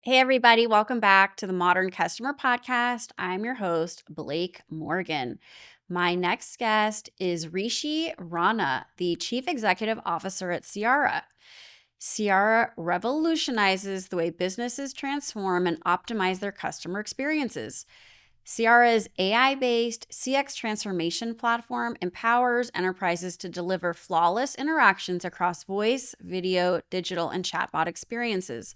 Hey, everybody, welcome back to the Modern Customer Podcast. I'm your host, Blake Morgan. My next guest is Rishi Rana, the Chief Executive Officer at Ciara. Ciara revolutionizes the way businesses transform and optimize their customer experiences. Ciara's AI-based CX transformation platform empowers enterprises to deliver flawless interactions across voice, video, digital, and chatbot experiences.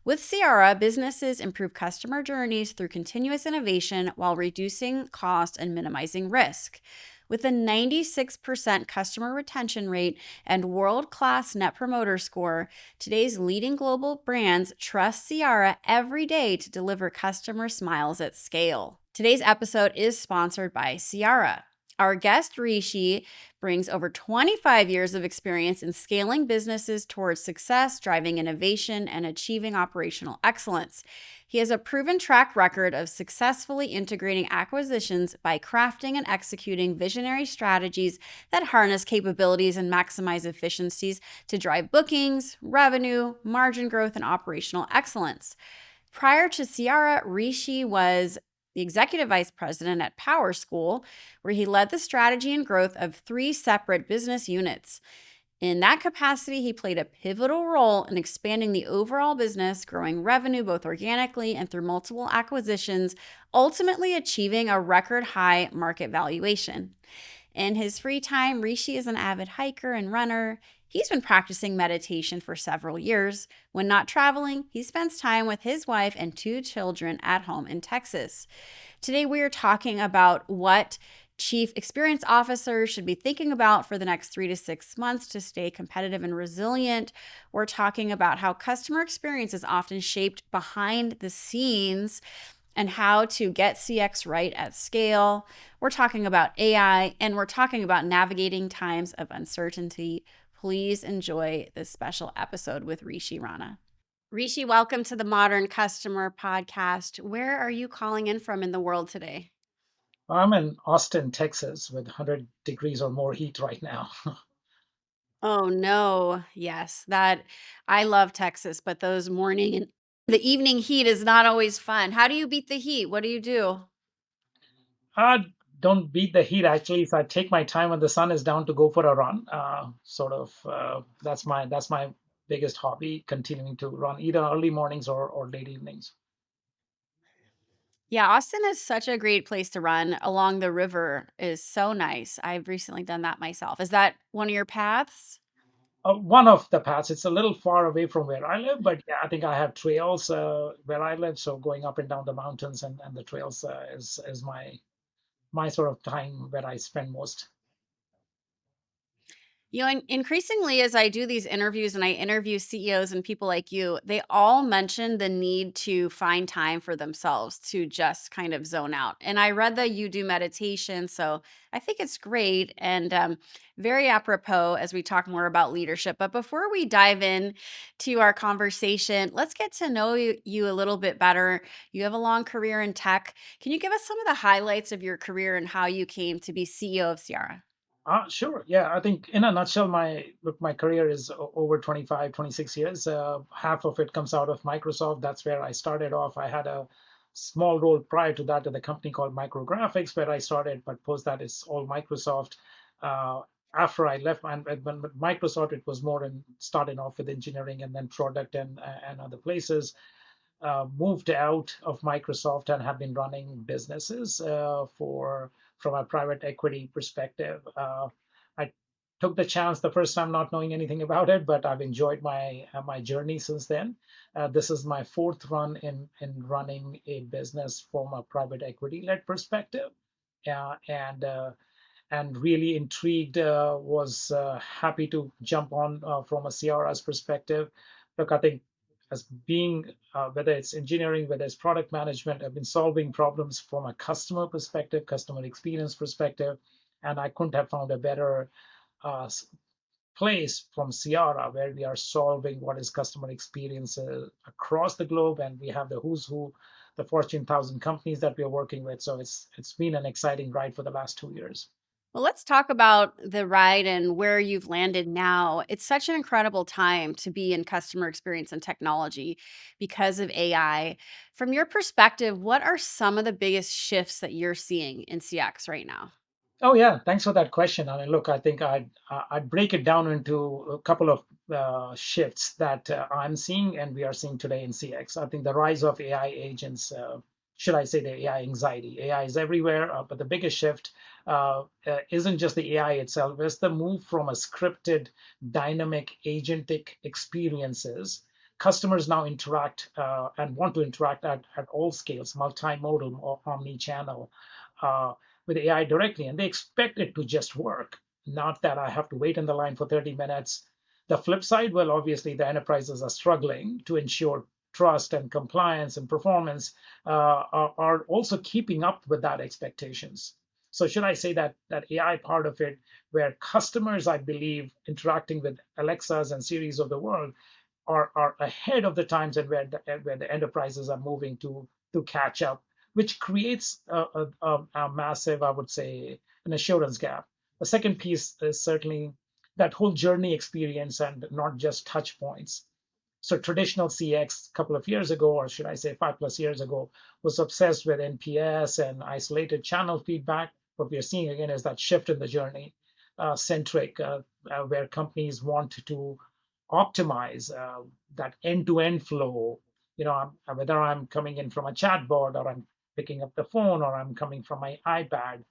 With Ciara, businesses improve customer journeys through continuous innovation while reducing cost and minimizing risk. With a 96% customer retention rate and world-class Net Promoter Score, today's leading global brands trust Ciara every day to deliver customer smiles at scale. Today's episode is sponsored by Ciara. Our guest, Rishi, brings over 25 years of experience in scaling businesses towards success, driving innovation, and achieving operational excellence. He has a proven track record of successfully integrating acquisitions by crafting and executing visionary strategies that harness capabilities and maximize efficiencies to drive bookings, revenue, margin growth, and operational excellence. Prior to Ciara, Rishi was the executive vice president at Power School, where he led the strategy and growth of 3 separate business units. In that capacity, he played a pivotal role in expanding the overall business, growing revenue both organically and through multiple acquisitions, ultimately achieving a record high market valuation. In his free time, Rishi is an avid hiker and runner. He's been practicing meditation for several years. When not traveling, he spends time with his wife and 2 children at home in Texas. Today, we are talking about what Chief Experience Officers should be thinking about for the next 3 to 6 months to stay competitive and resilient. We're talking about how customer experience is often shaped behind the scenes and how to get CX right at scale. We're talking about AI, and we're talking about navigating times of uncertainty. Please enjoy this special episode with Rishi Rana. Rishi, welcome to the Modern Customer Podcast. Where are you calling in from in the world today? I'm in Austin, Texas, with 100 degrees or more heat right now. Oh no. Yes, that I love Texas, but those morning and the evening heat is not always fun. How do you beat the heat? What do you do? I don't beat the heat actually. So I take my time when the sun is down to go for a run. That's my biggest hobby, continuing to run either early mornings or late evenings. Yeah, Austin is such a great place to run. Along the river is so nice. I've recently done that myself. Is that one of your paths? One of the paths, it's a little far away from where I live, but yeah, I think I have trails where I live. So going up and down the mountains and the trails is my sort of time where I spend most. Increasingly, as I do these interviews and I interview CEOs and people like you, they all mention the need to find time for themselves to just kind of zone out. And I read that you do meditation, so I think it's great and very apropos as we talk more about leadership. But before we dive in to our conversation, let's get to know you a little bit better. You have a long career in tech. Can you give us some of the highlights of your career and how you came to be CEO of Ciara? Sure. Yeah, I think in a nutshell, my career is over 25, 26 years. Half of it comes out of Microsoft. That's where I started off. I had a small role prior to that at a company called Micrographics, where I started, but post that it's all Microsoft. Uh, After I left, when with Microsoft, it was more in starting off with engineering and then product and other places. Moved out of Microsoft and have been running businesses for from a private equity perspective. I took the chance the first time not knowing anything about it, but I've enjoyed my journey since then. This is my 4th run in running a business from a private equity led perspective, uh, and uh, and really intrigued. Was happy to jump on from a CRS perspective. Look, I think as being whether it's engineering, whether it's product management, I've been solving problems from a customer perspective, customer experience perspective, and I couldn't have found a better uh, place from Ciara where we are solving what is customer experience across the globe, and we have the who's who, the Fortune 1000 companies that we are working with. So it's been an exciting ride for the last 2 years. Well, let's talk about the ride and where you've landed now. It's such an incredible time to be in customer experience and technology because of AI. From your perspective, what are some of the biggest shifts that you're seeing in CX right now? Oh yeah, thanks for that question. I mean, look, I think I'd break it down into a couple of shifts that I'm seeing and we are seeing today in CX. I think the rise of AI agents, should I say the AI anxiety? AI is everywhere, but the biggest shift isn't just the AI itself; it's the move from a scripted, dynamic, agentic experiences. Customers now interact and want to interact at all scales, multimodal or omni-channel. Uh, with AI directly, and they expect it to just work, not that I have to wait in the line for 30 minutes. The flip side, well, obviously, the enterprises are struggling to ensure trust and compliance and performance are also keeping up with that expectations. So should I say that that AI part of it, where customers, I believe, interacting with Alexas and Series of the world, are ahead of the times and where the enterprises are moving to catch up, which creates a massive, I would say, an assurance gap. The second piece is certainly that whole journey experience and not just touch points. So traditional CX a couple of years ago, or should I say 5+ years ago, was obsessed with NPS and isolated channel feedback. What we are seeing again is that shift in the journey centric, where companies want to optimize that end-to-end flow. Whether I'm coming in from a chatbot or I'm picking up the phone or I'm coming from my iPad,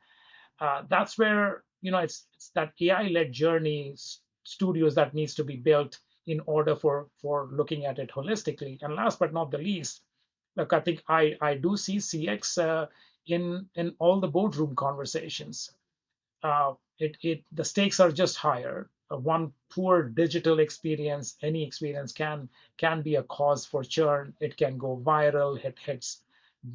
that's where it's that AI-led journey studios that needs to be built in order for looking at it holistically. And last but not the least, look, I think I do see CX in all the boardroom conversations. The stakes are just higher. One poor digital experience, any experience can be a cause for churn. It can go viral. It hits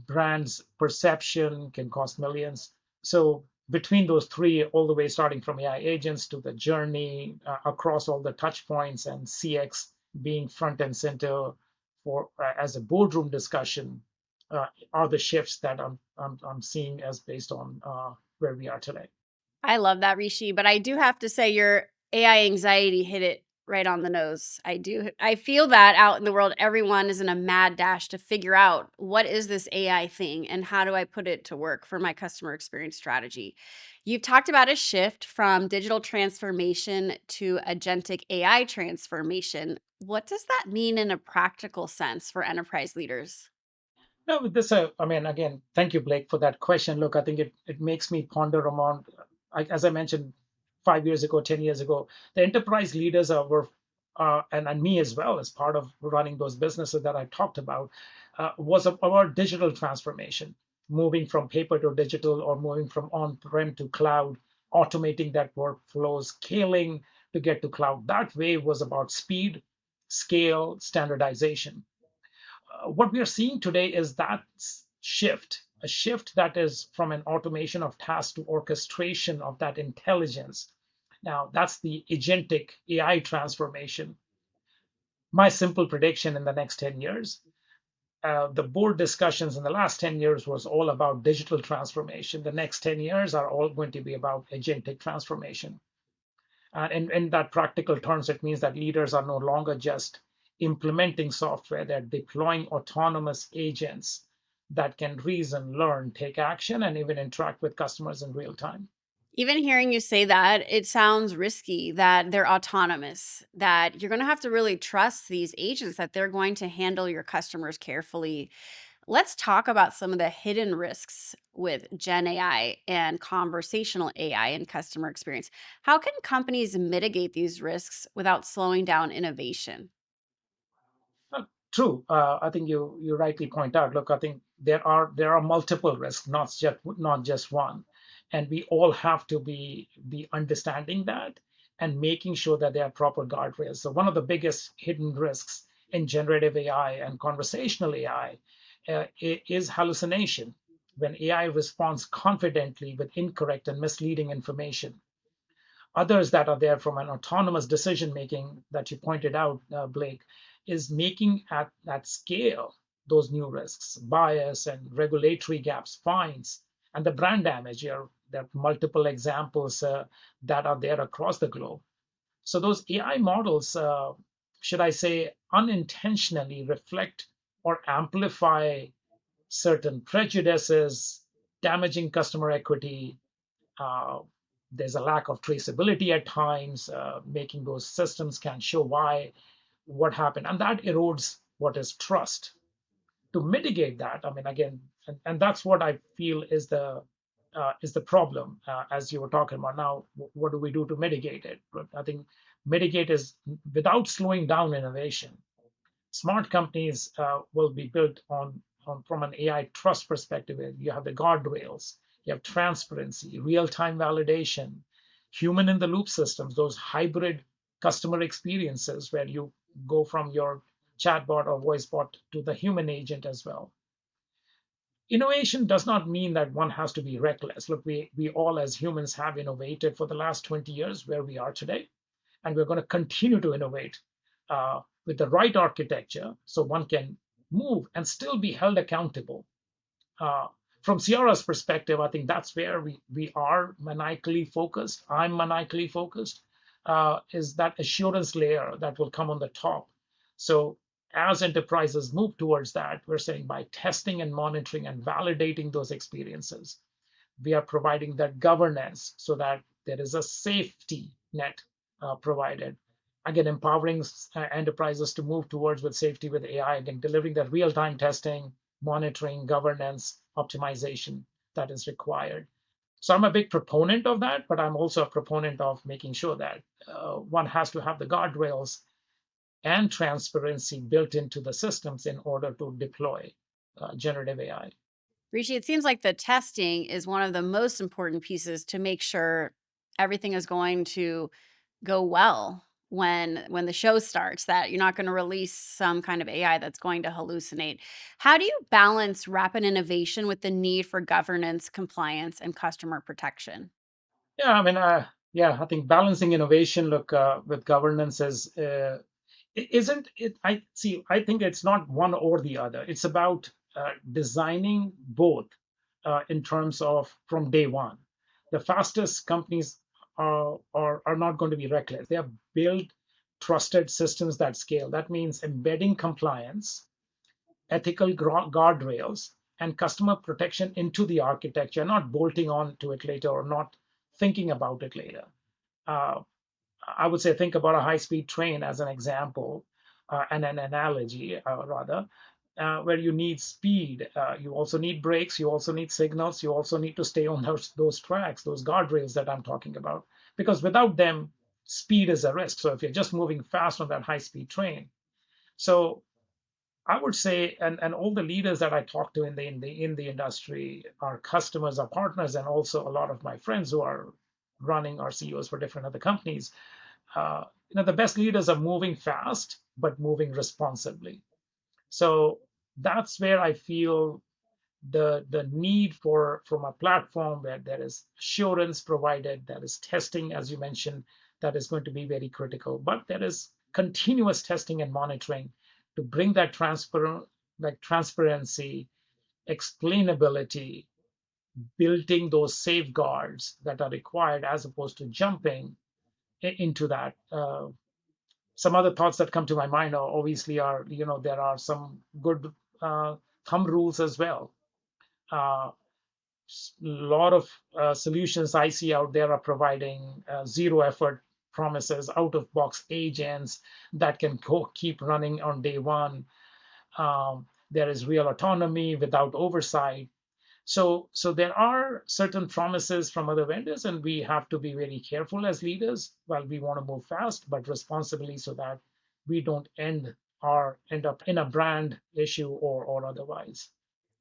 brands' perception, can cost millions. So between those three, all the way starting from AI agents to the journey across all the touch points and CX being front and center for as a boardroom discussion, are the shifts that I'm seeing as based on where we are today. I love that, Rishi, but I do have to say your AI anxiety hit it right on the nose. I feel that out in the world, everyone is in a mad dash to figure out what is this AI thing and how do I put it to work for my customer experience strategy. You've talked about a shift from digital transformation to agentic AI transformation. What does that mean in a practical sense for enterprise leaders? No, with this, I mean, again, thank you, Blake, for that question. Look, I think it makes me ponder around, as I mentioned, 5 years ago, 10 years ago, the enterprise leaders were, and me as well, as part of running those businesses that I talked about, was about digital transformation, moving from paper to digital or moving from on-prem to cloud, automating that workflow, scaling to get to cloud. That wave was about speed, scale, standardization. What we are seeing today is that shift, a shift that is from an automation of tasks to orchestration of that intelligence. Now, that's the agentic AI transformation. My simple prediction in the next 10 years, the board discussions in the last 10 years was all about digital transformation. The next 10 years are all going to be about agentic transformation. And in that practical terms, it means that leaders are no longer just implementing software, they're deploying autonomous agents that can reason, learn, take action, and even interact with customers in real time. Even hearing you say that, it sounds risky that they're autonomous, that you're going to have to really trust these agents, that they're going to handle your customers carefully. Let's talk about some of the hidden risks with Gen AI and conversational AI and customer experience. How can companies mitigate these risks without slowing down innovation? True. I think you rightly point out. Look, I think there are multiple risks, not just one, and we all have to be understanding that and making sure that there are proper guardrails. So one of the biggest hidden risks in generative AI and conversational AI is hallucination. When AI responds confidently with incorrect and misleading information, others that are there from an autonomous decision making that you pointed out, Blake, is making at that scale those new risks, bias and regulatory gaps, fines, and the brand damage. There are multiple examples that are there across the globe. So those AI models, should I say, unintentionally reflect or amplify certain prejudices, damaging customer equity. Uh, there's a lack of traceability at times, making those systems can't show why, what happened, and that erodes what is trust. To mitigate that, I mean, again, and that's what I feel is the problem, as you were talking about. Now, what do we do to mitigate it? But I think mitigate is without slowing down innovation. Smart companies will be built on from an AI trust perspective. You have the guardrails, you have transparency, real-time validation, human in the loop systems, those hybrid customer experiences where you go from your chatbot or voice bot to the human agent as well. Innovation does not mean that one has to be reckless. Look, we all as humans have innovated for the last 20 years where we are today, and we're going to continue to innovate with the right architecture so one can move and still be held accountable. Uh, from Sierra's perspective, I think that's where we are maniacally focused. I'm maniacally focused, is that assurance layer that will come on the top. So as enterprises move towards that, we're saying by testing and monitoring and validating those experiences, we are providing that governance so that there is a safety net provided. Again, empowering enterprises to move towards with safety with AI, again, delivering that real time testing, monitoring, governance, optimization that is required. So I'm a big proponent of that, but I'm also a proponent of making sure that one has to have the guardrails and transparency built into the systems in order to deploy generative AI. Rishi, it seems like the testing is one of the most important pieces to make sure everything is going to go well when the show starts, that you're not gonna release some kind of AI that's going to hallucinate. How do you balance rapid innovation with the need for governance, compliance, and customer protection? Yeah, I mean, yeah, I think balancing innovation, look, with governance is isn't it? I see. I think it's not one or the other. It's about designing both in terms of from day one. The fastest companies are not going to be reckless. They have built trusted systems that scale. That means embedding compliance, ethical guardrails, and customer protection into the architecture, not bolting on to it later or not thinking about it later. Uh, I would say think about a high-speed train as an example and an analogy, rather, where you need speed. You also need brakes. You also need signals. You also need to stay on those tracks, those guardrails that I'm talking about, because without them, speed is a risk. So if you're just moving fast on that high-speed train, so I would say, and all the leaders that I talk to in the industry, our customers, our partners, and also a lot of my friends who are running our CEOs for different other companies, the best leaders are moving fast but moving responsibly. So that's where I feel the need for from a platform where there is assurance provided, there is testing, as you mentioned, that is going to be very critical. But there is continuous testing and monitoring to bring that transparency, explainability, building those safeguards that are required as opposed to jumping into that. Some other thoughts that come to my mind are obviously are there are some good uh, thumb rules as well. A lot of solutions I see out there are providing zero effort promises, out of box agents that can keep running on day one. There is real autonomy without oversight. So there are certain promises from other vendors, and we have to be very careful as leaders while we want to move fast, but responsibly so that we don't end up in a brand issue or otherwise.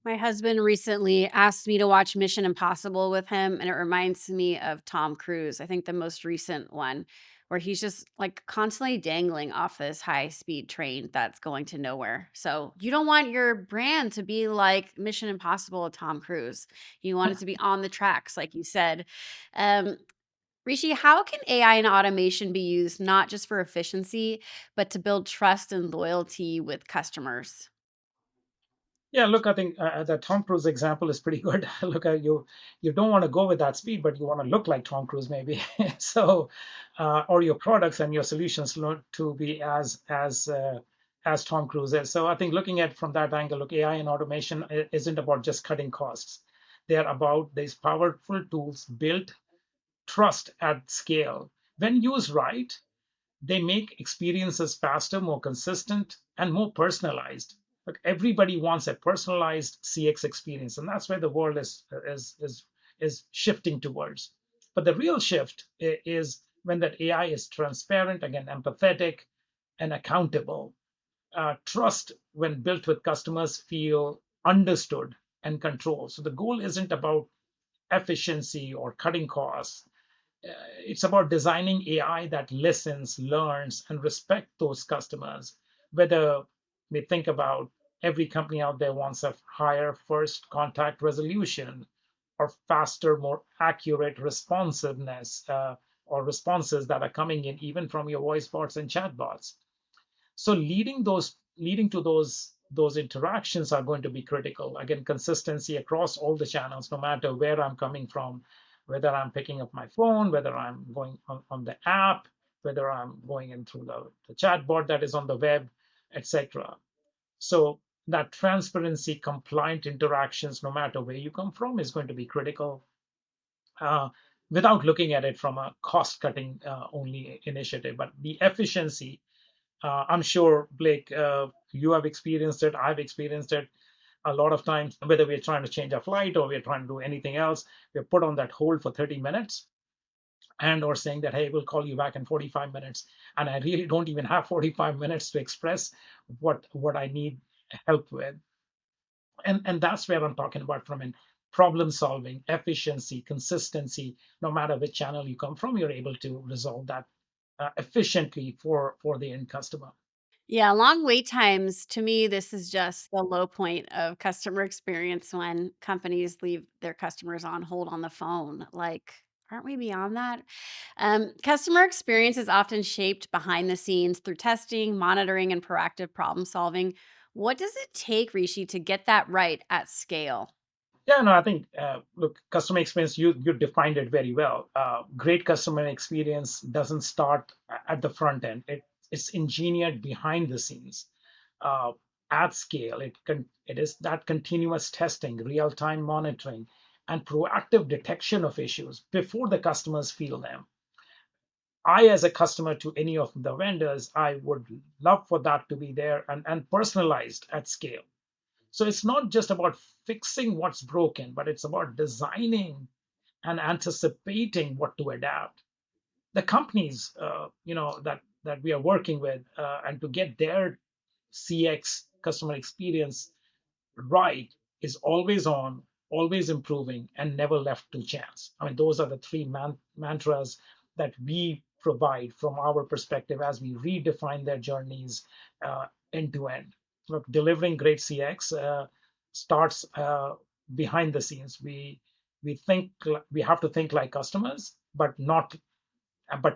My husband recently asked me to watch Mission Impossible with him, and it reminds me of Tom Cruise. I think the most recent one, where he's just like constantly dangling off this high speed train that's going to nowhere. So, you don't want your brand to be like Mission Impossible with Tom Cruise. You want it to be on the tracks, like you said. Um, Rishi, how can AI and automation be used not just for efficiency, but to build trust and loyalty with customers? Yeah, look, I think the Tom Cruise example is pretty good. Look, you don't want to go with that speed, but you want to look like Tom Cruise, maybe. So, or your products and your solutions learn to be as Tom Cruise is. So, I think looking at from that angle, look, AI and automation isn't about just cutting costs. They're about these powerful tools built trust at scale. When used right, they make experiences faster, more consistent, and more personalized. But everybody wants a personalized CX experience, and that's where the world is shifting towards. But the real shift is when that AI is transparent, again, empathetic, and accountable. Trust, when built with customers, feel understood and controlled. So the goal isn't about efficiency or cutting costs. It's about designing AI that listens, learns, and respect those customers. Whether we think about every company out there wants a higher first contact resolution, or faster, more accurate responsiveness, or responses that are coming in even from your voice bots and chatbots. So leading to those interactions are going to be critical. Again, consistency across all the channels, no matter where I'm coming from, whether I'm picking up my phone, whether I'm going on the app, whether I'm going in through the chatbot that is on the web, etc. So that transparency, compliant interactions, no matter where you come from, is going to be critical. Uh, Without looking at it from a cost cutting only initiative, but the efficiency, I'm sure, Blake, you have experienced it. I've experienced it a lot of times. Whether we're trying to change a flight or we're trying to do anything else, we're put on that hold for 30 minutes and or saying that, hey, we'll call you back in 45 minutes. And I really don't even have 45 minutes to express what I need help with. And that's where I'm talking about from in problem solving, efficiency, consistency. No matter which channel you come from, you're able to resolve that efficiently for the end customer. Yeah, long wait times, to me, this is just the low point of customer experience when companies leave their customers on hold on the phone. Like, aren't we beyond that? Customer experience is often shaped behind the scenes through testing, monitoring, and proactive problem solving. What does it take, Rishi, to get that right at scale? Yeah, no, I think look, customer experience. You defined it very well. Great customer experience doesn't start at the front end. It's engineered behind the scenes, uh, at scale. It is that continuous testing, real time monitoring, and proactive detection of issues before the customers feel them. I, as a customer to any of the vendors, I would love for that to be there and personalized at scale. So it's not just about fixing what's broken, but it's about designing and anticipating what to adapt. The companies, that we are working with, and to get their CX, customer experience, right, is always on, always improving, and never left to chance. I mean, those are the three mantras that we provide from our perspective as we redefine their journeys end to end. Look, delivering great CX starts behind the scenes. We have to think like customers, but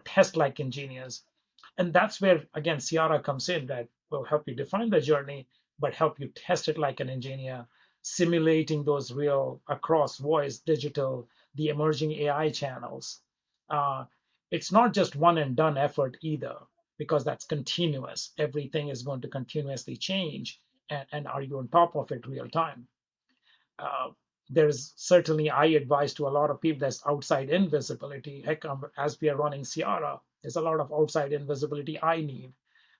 test like engineers. And that's where, again, Ciara comes in, that will help you define the journey, but help you test it like an engineer, simulating those real across voice, digital, the emerging AI channels. Uh, it's not just one and done effort either, because that's continuous. Everything is going to continuously change. And are you on top of it real time? uh, there's certainly, I advise to a lot of people, there's outside in visibility. Heck, as we are running Ciara, there's a lot of outside in visibility I need,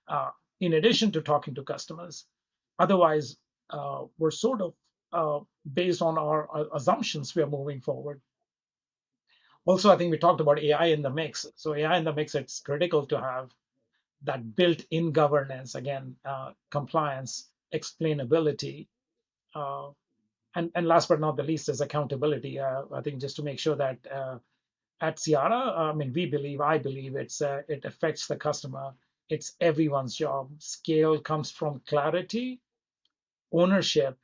uh, in addition to talking to customers. Otherwise, we're sort of based on our assumptions, we are moving forward. Also, I think we talked about AI in the mix. So AI in the mix, it's critical to have that built-in governance, again, compliance, explainability, uh, and last but not the least is accountability. I think just to make sure that at Ciara, I mean, I believe it affects the customer. It's everyone's job. Scale comes from clarity, ownership,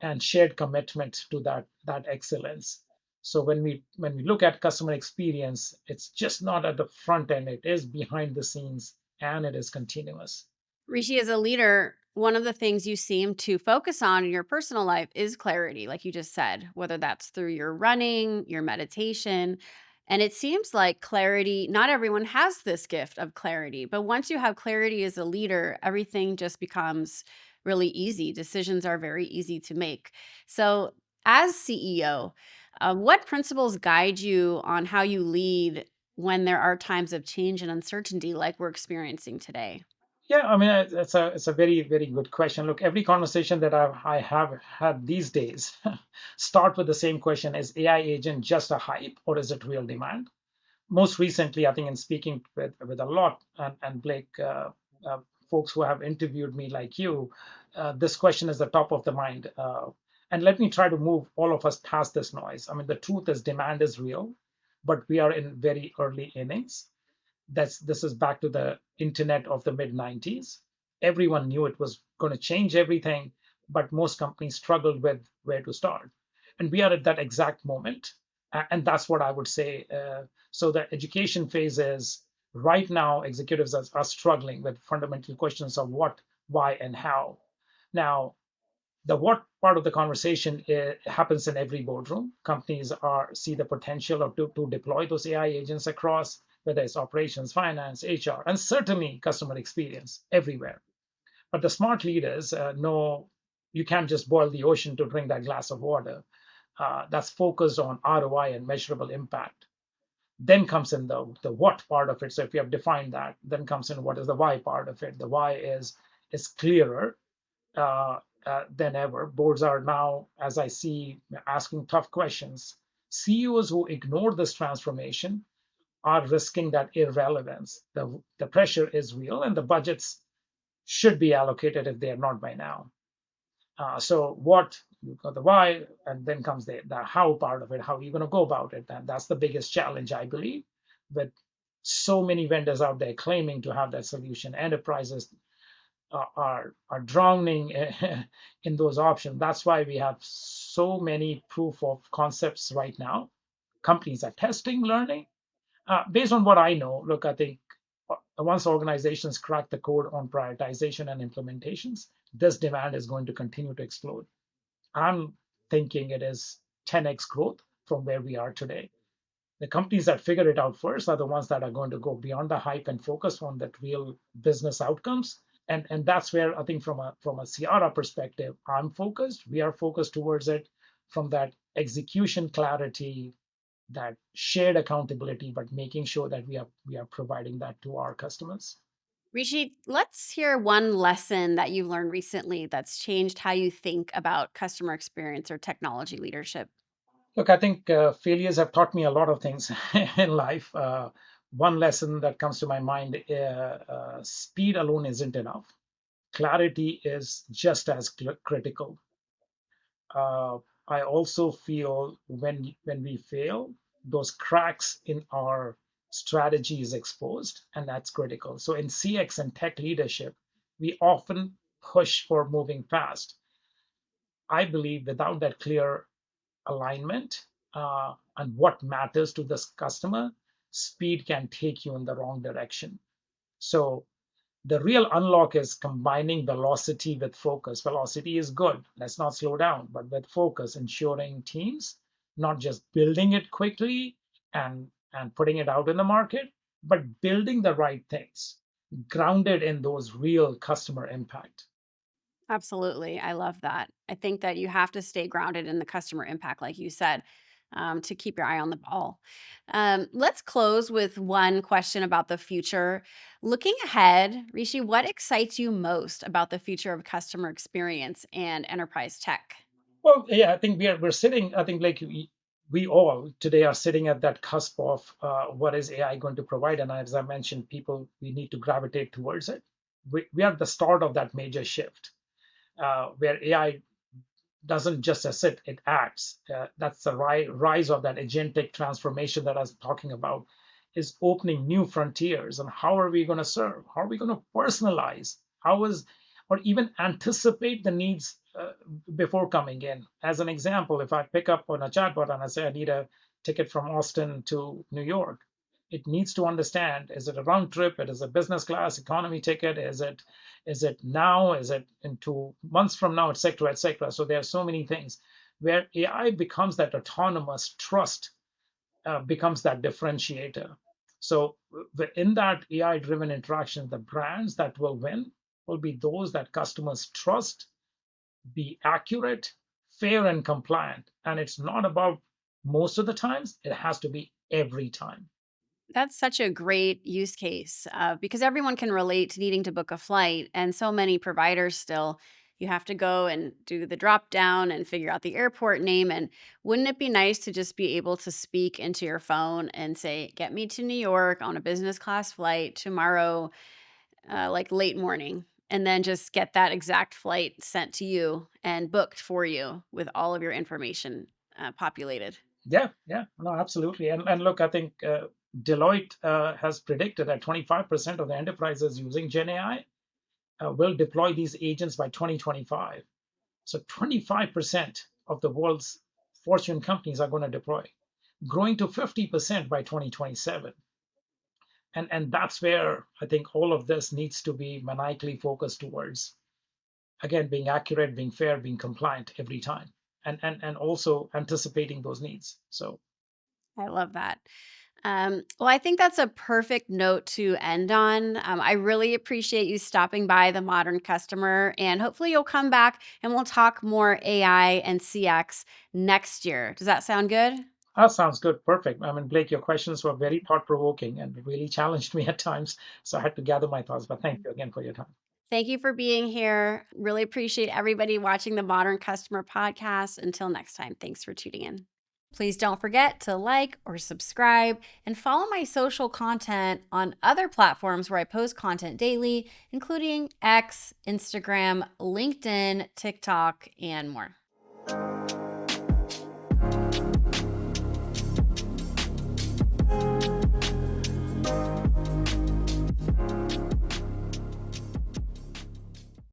and shared commitment to that excellence. So when we look at customer experience, it's just not at the front end. It is behind the scenes and it is continuous. Rishi, as a leader, one of the things you seem to focus on in your personal life is clarity, like you just said, whether that's through your running, your meditation. And it seems like clarity, not everyone has this gift of clarity, but once you have clarity as a leader, everything just becomes really easy. Decisions are very easy to make. So, as CEO, what principles guide you on how you lead when there are times of change and uncertainty like we're experiencing today? Yeah, I mean, it's a very very good question. Look, every conversation that I have had these days start with the same question: Is AI agent just a hype or is it real demand? Most recently, I think in speaking with a lot and Blake, uh, folks who have interviewed me like you, this question is the top of the mind. And let me try to move all of us past this noise. I mean, the truth is demand is real, but we are in very early innings. This is back to the internet of the mid 90s. Everyone knew it was going to change everything, but most companies struggled with where to start. And we are at that exact moment. And that's what I would say. So the education phase is right now, executives are struggling with fundamental questions of what, why, and how. Now, the what part of the conversation happens in every boardroom. Companies are see the potential of to deploy those AI agents across, whether it's operations, finance, HR, and certainly customer experience everywhere. But the smart leaders know you can't just boil the ocean to drink that glass of water. That's focused on ROI and measurable impact. Then comes in the what part of it. So if you have defined that, then comes in what is the why part of it. The why is clearer than ever. Boards are now, as I see, asking tough questions. CEOs who ignore this transformation are risking that irrelevance. The pressure is real, and the budgets should be allocated if they are not by now. So what you've got the why, and then comes the how part of it. How are you going to go about it? And that's the biggest challenge, I believe, with so many vendors out there claiming to have that solution. Enterprises are drowning in those options. That's why we have so many proof of concepts right now. Companies are testing, learning. Based on what I know, look, I think once organizations crack the code on prioritization and implementations, this demand is going to continue to explode. I'm thinking it is 10x growth from where we are today. The companies that figure it out first are the ones that are going to go beyond the hype and focus on that real business outcomes. And that's where I think from a Ciara perspective, I'm focused. We are focused towards it from that execution clarity, that shared accountability, but making sure that we are providing that to our customers. Rishi, let's hear one lesson that you've learned recently that's changed how you think about customer experience or technology leadership. Look, I think failures have taught me a lot of things in life. One lesson that comes to my mind: speed alone isn't enough. Clarity is just as critical. uh, I also feel when we fail, those cracks in our strategy is exposed, and that's critical. So in CX and tech leadership, we often push for moving fast. I believe without that clear alignment and what matters to this customer, speed can take you in the wrong direction. So the real unlock is combining velocity with focus. Velocity is good. Let's not slow down, but with focus, ensuring teams not just building it quickly and putting it out in the market, but building the right things, grounded in those real customer impact. Absolutely. I love that. I think that you have to stay grounded in the customer impact, like you said, to keep your eye on the ball. Let's close with one question about the future. Looking ahead, Rishi, what excites you most about the future of customer experience and enterprise tech? Well, yeah, I think we're sitting. I think like we all today are sitting at that cusp of what is AI going to provide, and as I mentioned, people we need to gravitate towards it. We are at the start of that major shift where AI doesn't just sit, it acts. That's the rise of that agentic transformation that I was talking about, is opening new frontiers. And how are we going to serve? How are we going to personalize? How is, or even anticipate the needs before coming in? As an example, if I pick up on a chatbot and I say I need a ticket from Austin to New York, It needs to understand, is it a round trip? It is a business class economy ticket? Is it now? Is it in 2 months from now, etc., etc.? So there are so many things where AI becomes that autonomous trust, becomes that differentiator. So in that AI driven interaction, the brands that will win will be those that customers trust, be accurate, fair, and compliant. And it's not about most of the times, it has to be every time. That's such a great use case because everyone can relate to needing to book a flight, and so many providers still. You have to go and do the drop down and figure out the airport name. And wouldn't it be nice to just be able to speak into your phone and say, "Get me to New York on a business class flight tomorrow, like late morning," and then just get that exact flight sent to you and booked for you with all of your information populated? Yeah, yeah, no, absolutely. And look, I think Deloitte has predicted that 25% of the enterprises using Gen AI will deploy these agents by 2025. So 25% of the world's Fortune companies are going to deploy, growing to 50% by 2027. And that's where I think all of this needs to be maniacally focused towards. Again, being accurate, being fair, being compliant every time, and also anticipating those needs. So I love that. Well, I think that's a perfect note to end on. I really appreciate you stopping by the Modern Customer, and hopefully you'll come back and we'll talk more AI and CX next year. Does that sound good? that sounds good. Perfect. I mean, Blake, your questions were very thought provoking and really challenged me at times. So I had to gather my thoughts. But thank you again for your time. Thank you for being here. Really appreciate everybody watching the Modern Customer podcast. Until next time, thanks for tuning in. Please don't forget to like or subscribe and follow my social content on other platforms where I post content daily, including X, Instagram, LinkedIn, TikTok, and more.